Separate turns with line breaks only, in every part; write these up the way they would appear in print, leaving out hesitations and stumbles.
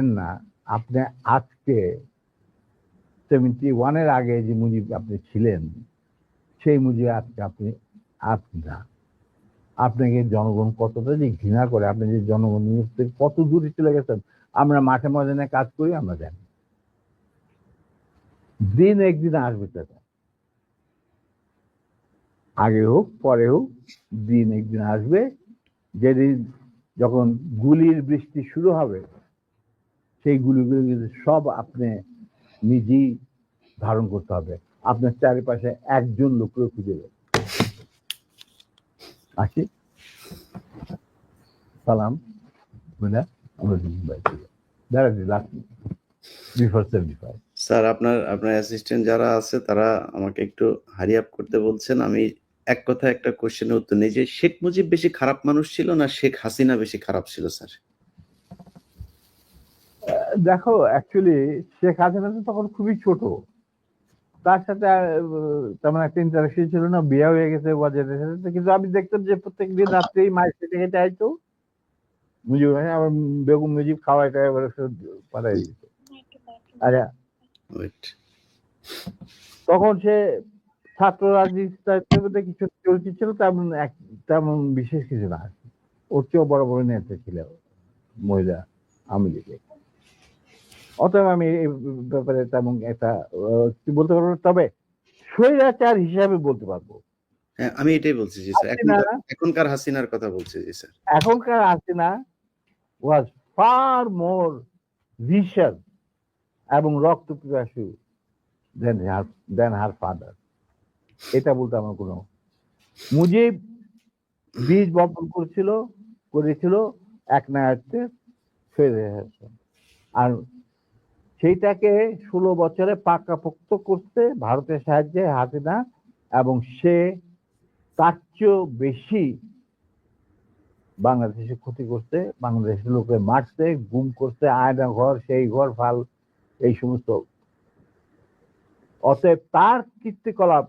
জানেন না, আপনি আজকে 71-এর আগে যে মুজিব আপনি ছিলেন, সেই মুজিব আজকে আপনি না। আপনাকে জনগণ কতটা যে ঘৃণা করে, আপনি যে জনগণ থেকে কত দূরে চলে গেছেন। আমরা মাঠে ময়দানে কাজ করি, আমরা জানি। দিন একদিন আসবে তারা, আগে হোক পরে হোক, দিন একদিন আসবে যেদিন যখন গুলির বৃষ্টি শুরু হবে, সেই গুলিগুলো কিন্তু সব আপনি নিজেই ধারণ করতে হবে। আপনার চারিপাশে একজন লোককে খুঁজে দেবে। আসি, সালাম,
স্যার আপনার অ্যাসিস্ট্যান্ট যারা আছে তারা আমাকে একটু হারি আপ করতে বলছেন। আমি এক কথা একটা কোশ্চেনের উত্তর নেই, যে শেখ মুজিব বেশি খারাপ মানুষ ছিল না শেখ হাসিনা বেশি খারাপ ছিল স্যার?
দেখো, অ্যাকচুয়ালি শেখ হাসিনা তো তখন খুবই ছোট, তার সাথে তেমন একটা ইন্টারাকশন ছিল না, বিয়ে হয়ে গেছে বাজারের সাথে। কিন্তু আমি দেখতাম যে প্রত্যেকদিন রাত্রেই মায়ের খেতে খেতে আইতো মুজিব, আমার বেগম মুজিব খাওয়াইটা এবার পাঠাই দিত। আচ্ছা, তখন সে ছাত্র রাজনীতির মধ্যে কিছু চলতি ছিল, তেমন বিশেষ কিছু না। ওর চেয়েও বড় বড় নেতা ছিল মহিলা আওয়ামী লীগে। অতএব আমি এই ব্যাপারে তেমন একটা বলতে পারবো না, তবে স্বৈরাচার হিসাবে বলতে পারবো।
হ্যাঁ, আমি এটাই বলছি জি স্যার, এখনকার হাসিনার কথা বলছি জি স্যার।
এখনকার হাসিনা ওয়াজ ফার মোর ভিশন এবং রক্ত পিপাসু দেন হার ফাদার। এটা বলতে আমার কোনো, মুজিব বীজ বপন করেছিল এক নায়ককে, আর সেইটাকে 16 বছরে পাকাপোক্ত করতে ভারতের সাহায্যে হাসিনা, এবং সে তার চেয়েও বেশি বাংলাদেশে ক্ষতি করতে, বাংলাদেশের লোকে মারতে, গুম করতে, আয়না ঘর সেই ঘর ফাল এই সমস্ত। অতএব তার কীর্তিকলাপ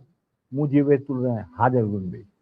মুজিবের তুলনায় হাজার গুণ বেশি।